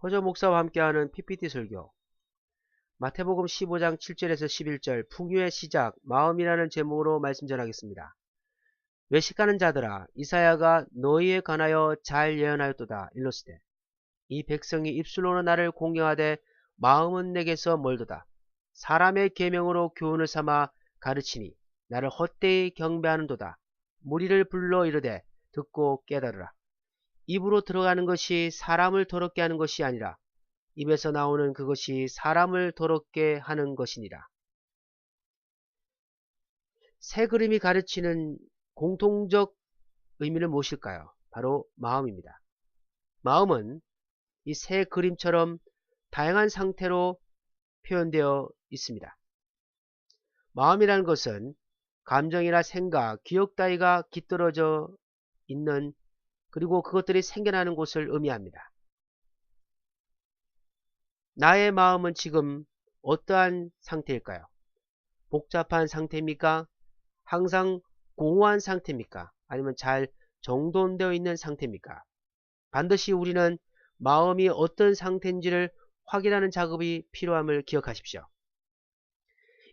허저 목사와 함께하는 PPT 설교. 마태복음 15장 7절에서 11절 풍요의 시작 마음이라는 제목으로 말씀 전하겠습니다. 외식하는 자들아 이사야가 너희에 관하여 잘 예언하였도다. 일러스되 이 백성이 입술로는 나를 공경하되 마음은 내게서 멀도다. 사람의 계명으로 교훈을 삼아 가르치니 나를 헛되이 경배하는도다. 무리를 불러 이르되 듣고 깨달으라. 입으로 들어가는 것이 사람을 더럽게 하는 것이 아니라 입에서 나오는 그것이 사람을 더럽게 하는 것이니라. 새 그림이 가르치는 공통적 의미는 무엇일까요? 바로 마음입니다. 마음은 이 새 그림처럼 다양한 상태로 표현되어 있습니다. 마음이라는 것은 감정이나 생각, 기억 따위가 깃들어져 있는 그리고 그것들이 생겨나는 곳을 의미합니다. 나의 마음은 지금 어떠한 상태일까요? 복잡한 상태입니까? 항상 공허한 상태입니까? 아니면 잘 정돈되어 있는 상태입니까? 반드시 우리는 마음이 어떤 상태인지를 확인하는 작업이 필요함을 기억하십시오.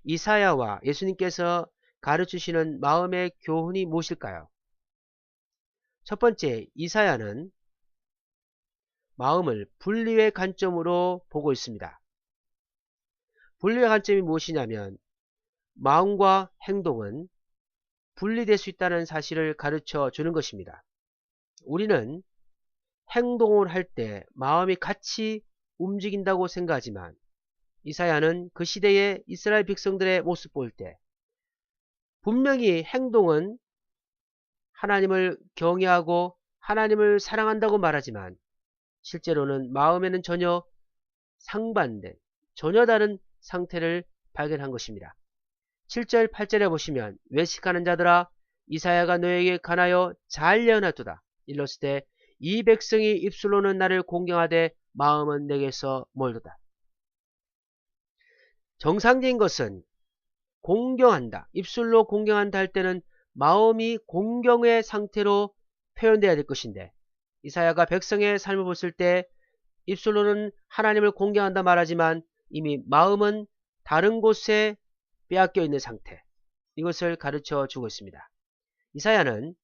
이사야와 예수님께서 가르치시는 마음의 교훈이 무엇일까요? 첫 번째, 이사야는 마음을 분리의 관점으로 보고 있습니다. 분리의 관점이 무엇이냐면 마음과 행동은 분리될 수 있다는 사실을 가르쳐 주는 것입니다. 우리는 행동을 할 때 마음이 같이 움직인다고 생각하지만 이사야는 그 시대의 이스라엘 백성들의 모습 볼 때 분명히 행동은 하나님을 경외하고 하나님을 사랑한다고 말하지만 실제로는 마음에는 전혀 상반된 전혀 다른 상태를 발견한 것입니다. 7절 8절에 보시면 외식하는 자들아 이사야가 너에게 관하여 잘 예언하도다. 일러스되 이 백성이 입술로는 나를 공경하되 마음은 내게서 멀도다. 정상적인 것은 공경한다. 입술로 공경한다 할 때는 마음이 공경의 상태로 표현되어야 될 것인데 이사야가 백성의 삶을 봤을 때 입술로는 하나님을 공경한다 말하지만 이미 마음은 다른 곳에 빼앗겨 있는 상태, 이것을 가르쳐 주고 있습니다. 이사야는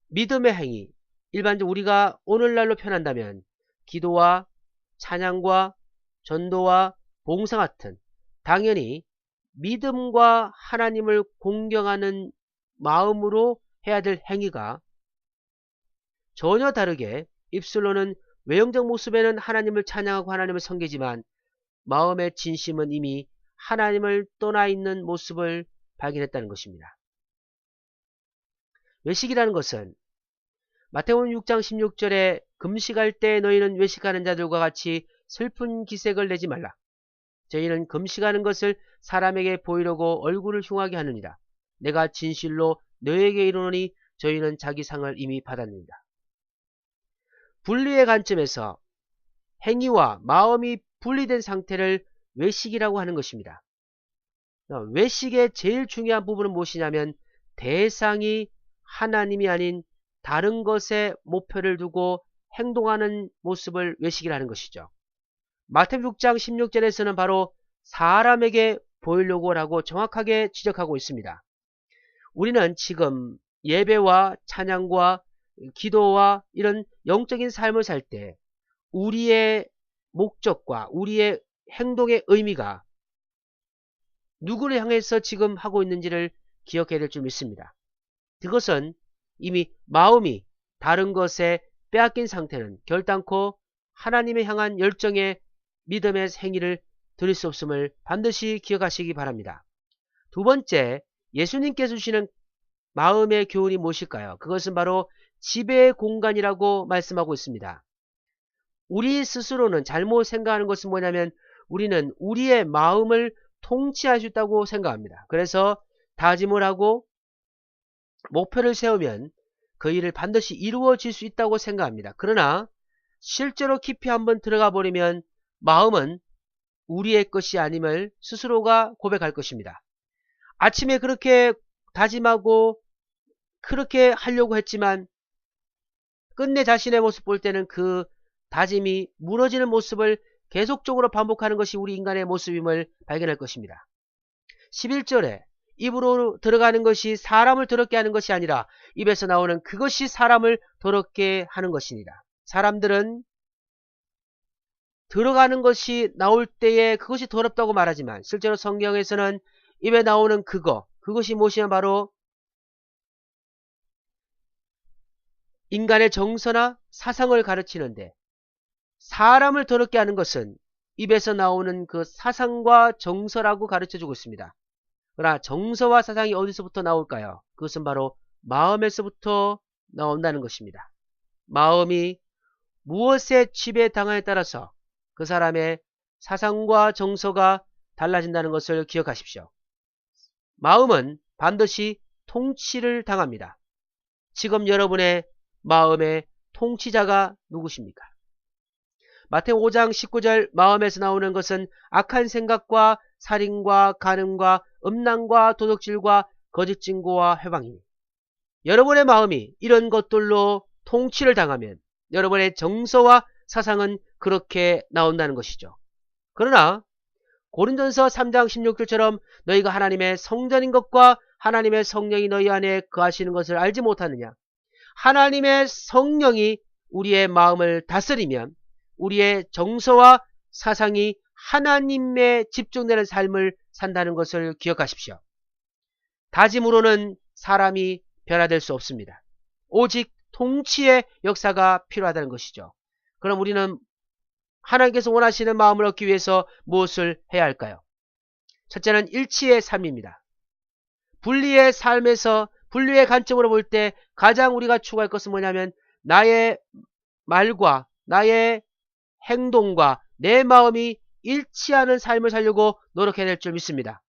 믿음의 행위, 일반적으로 우리가 오늘날로 표현한다면 기도와 찬양과 전도와 봉사 같은 당연히 믿음과 하나님을 공경하는 마음으로 해야 될 행위가 전혀 다르게 입술로는 외형적 모습에는 하나님을 찬양하고 하나님을 섬기지만 마음의 진심은 이미 하나님을 떠나 있는 모습을 발견했다는 것입니다. 외식이라는 것은 마태복음 6장 16절에 금식할 때 너희는 외식하는 자들과 같이 슬픈 기색을 내지 말라. 저희는 금식하는 것을 사람에게 보이려고 얼굴을 흉하게 하느니라. 내가 진실로 너희에게 이르노니 저희는 자기 상을 이미 받았느니라. 분리의 관점에서 행위와 마음이 분리된 상태를 외식이라고 하는 것입니다. 외식의 제일 중요한 부분은 무엇이냐면 대상이 하나님이 아닌 다른 것에 목표를 두고 행동하는 모습을 외식이라는 것이죠. 마태복음 6장 16절에서는 바로 사람에게 보이려고 라고 정확하게 지적하고 있습니다. 우리는 지금 예배와 찬양과 기도와 이런 영적인 삶을 살 때 우리의 목적과 우리의 행동의 의미가 누구를 향해서 지금 하고 있는지를 기억해야 될 줄 믿습니다. 그것은 이미 마음이 다른 것에 빼앗긴 상태는 결단코 하나님을 향한 열정의 믿음의 행위를 드릴 수 없음을 반드시 기억하시기 바랍니다. 두 번째, 예수님께서 주시는 마음의 교훈이 무엇일까요? 그것은 바로 지배의 공간이라고 말씀하고 있습니다. 우리 스스로는 잘못 생각하는 것은 뭐냐면 우리는 우리의 마음을 통치할 수 있다고 생각합니다. 그래서 다짐을 하고 목표를 세우면 그 일을 반드시 이루어질 수 있다고 생각합니다. 그러나 실제로 깊이 한번 들어가 버리면 마음은 우리의 것이 아님을 스스로가 고백할 것입니다. 아침에 그렇게 다짐하고 그렇게 하려고 했지만 끝내 자신의 모습 볼 때는 그 다짐이 무너지는 모습을 계속적으로 반복하는 것이 우리 인간의 모습임을 발견할 것입니다. 11절에 입으로 들어가는 것이 사람을 더럽게 하는 것이 아니라 입에서 나오는 그것이 사람을 더럽게 하는 것이니라. 사람들은 들어가는 것이 나올 때에 그것이 더럽다고 말하지만 실제로 성경에서는 입에 나오는 그것이 무엇이냐 바로 인간의 정서나 사상을 가르치는데 사람을 더럽게 하는 것은 입에서 나오는 그 사상과 정서라고 가르쳐주고 있습니다. 그러나 정서와 사상이 어디서부터 나올까요? 그것은 바로 마음에서부터 나온다는 것입니다. 마음이 무엇에 지배당하에 따라서 그 사람의 사상과 정서가 달라진다는 것을 기억하십시오. 마음은 반드시 통치를 당합니다. 지금 여러분의 마음의 통치자가 누구십니까? 마태오 5장 19절 마음에서 나오는 것은 악한 생각과 살인과 간음과 음란과 도둑질과 거짓 증거와 회방이니 여러분의 마음이 이런 것들로 통치를 당하면 여러분의 정서와 사상은 그렇게 나온다는 것이죠. 그러나 고린도전서 3장 16절처럼 너희가 하나님의 성전인 것과 하나님의 성령이 너희 안에 거하시는 것을 알지 못하느냐. 하나님의 성령이 우리의 마음을 다스리면 우리의 정서와 사상이 하나님에 집중되는 삶을 산다는 것을 기억하십시오. 다짐으로는 사람이 변화될 수 없습니다. 오직 통치의 역사가 필요하다는 것이죠. 그럼 우리는 하나님께서 원하시는 마음을 얻기 위해서 무엇을 해야 할까요? 첫째는 일치의 삶입니다. 분리의 삶에서 분리의 관점으로 볼 때 가장 우리가 추구할 것은 뭐냐면 나의 말과 나의 행동과 내 마음이 일치하는 삶을 살려고 노력해야 될 줄 믿습니다.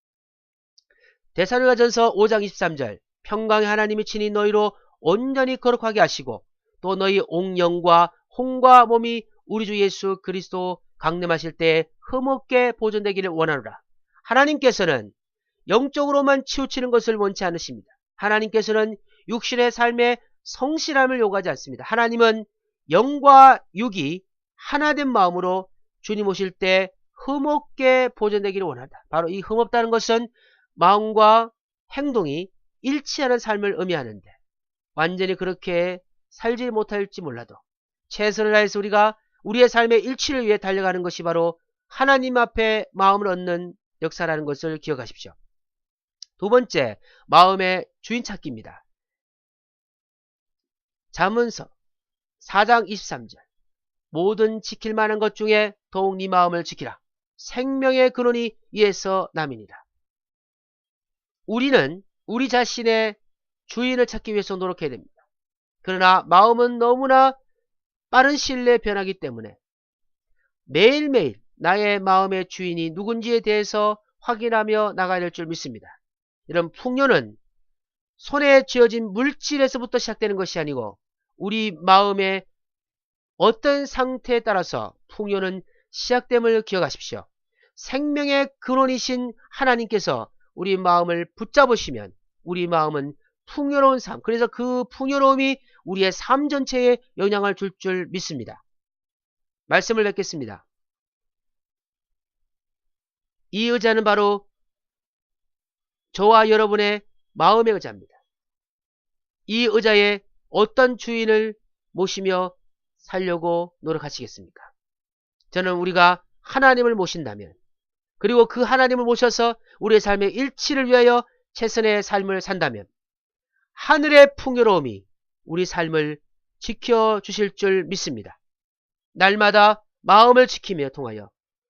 데살로니가전서 5장 23절 평강의 하나님이 친히 너희로 온전히 거룩하게 하시고 또 너희 온 영과 혼과 몸이 우리 주 예수 그리스도 강림하실 때에 흠없게 보존되기를 원하노라. 하나님께서는 영적으로만 치우치는 것을 원치 않으십니다. 하나님께서는 육신의 삶에 성실함을 요구하지 않습니다. 하나님은 영과 육이 하나된 마음으로 주님 오실 때 흠없게 보존되기를 원한다. 바로 이 흠없다는 것은 마음과 행동이 일치하는 삶을 의미하는데 완전히 그렇게 살지 못할지 몰라도 최선을 다해서 우리가 우리의 삶의 일치를 위해 달려가는 것이 바로 하나님 앞에 마음을 얻는 역사라는 것을 기억하십시오. 두 번째, 마음의 주인 찾기입니다. 잠언서 4장 23절 모든 지킬 만한 것 중에 더욱 네 마음을 지키라. 생명의 근원이 이에서 남이니라. 우리는 우리 자신의 주인을 찾기 위해서 노력해야 됩니다. 그러나 마음은 너무나 빠른 시일 내에 변하기 때문에 매일매일 나의 마음의 주인이 누군지에 대해서 확인하며 나가야 될 줄 믿습니다. 이런 풍요는 손에 쥐어진 물질에서부터 시작되는 것이 아니고 우리 마음의 어떤 상태에 따라서 풍요는 시작됨을 기억하십시오. 생명의 근원이신 하나님께서 우리 마음을 붙잡으시면 우리 마음은 풍요로운 삶, 그래서 그 풍요로움이 우리의 삶 전체에 영향을 줄 줄 믿습니다. 말씀을 맺겠습니다. 이 의자는 바로 저와 여러분의 마음의 의자입니다. 이 의자에 어떤 주인을 모시며 살려고 노력하시겠습니까? 저는 우리가 하나님을 모신다면 그리고 그 하나님을 모셔서 우리의 삶의 일치를 위하여 최선의 삶을 산다면 하늘의 풍요로움이 우리 삶을 지켜주실 줄 믿습니다. 날마다 마음을 지키며 통하여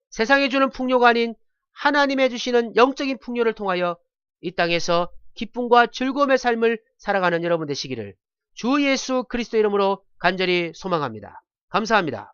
세상에 주는 풍요가 아닌 하나님의 주시는 영적인 풍요를 통하여 이 땅에서 기쁨과 즐거움의 삶을 살아가는 여러분 되시기를 주 예수 그리스도 이름으로 간절히 소망합니다. 감사합니다.